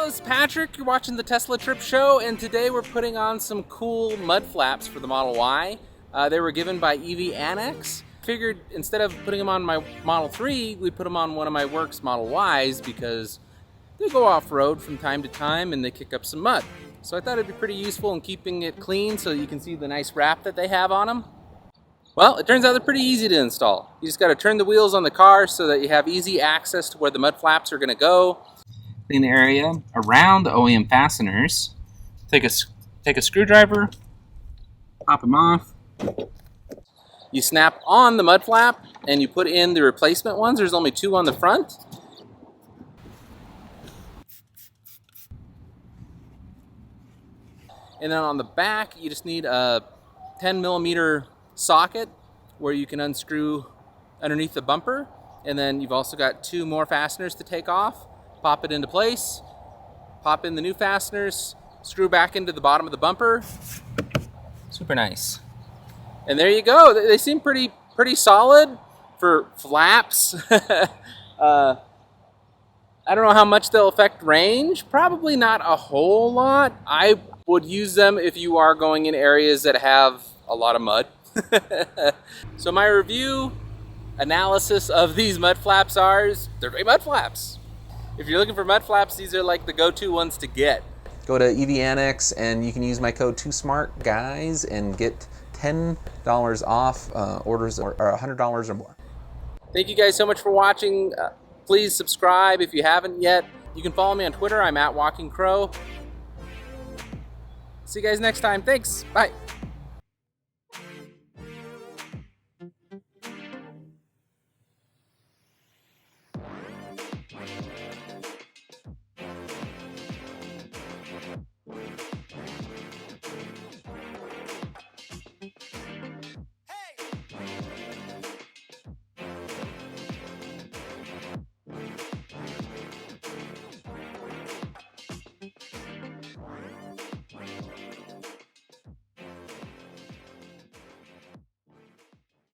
Hello, it's Patrick. You're watching the Tesla Trip Show, and today we're putting on some cool mud flaps for the Model Y. They were given by EVannex. Figured instead of putting them on my Model 3, we put them on one of my work's Model Ys because they go off-road from time to time and they kick up some mud. So I thought it'd be pretty useful in keeping it clean so you can see the nice wrap that they have on them. Well, it turns out they're pretty easy to install. You just got to turn the wheels on the car so that you have easy access to where the mud flaps are going to go. Clean the area around the OEM fasteners. Take a screwdriver, pop them off. You snap on the mud flap and you put in the replacement ones. There's only 2 on the front. And then on the back, you just need a 10mm socket where you can unscrew underneath the bumper. And then you've also got 2 more fasteners to take off. Pop it into place, pop in the new fasteners, screw back into the bottom of the bumper. Super nice. And there you go. They seem pretty solid for flaps. I don't know how much they'll affect range. Probably not a whole lot. I would use them if you are going in areas that have a lot of mud. So my review analysis of these mud flaps they're great mud flaps. If you're looking for mud flaps, these are like the go-to ones to get. Go to EVannex and you can use my code 2SMARTGUYS and get $10 off orders or $100 or more. Thank you guys so much for watching. Please subscribe if you haven't yet. You can follow me on Twitter. I'm @WalkingCrow. See you guys next time. Thanks. Bye.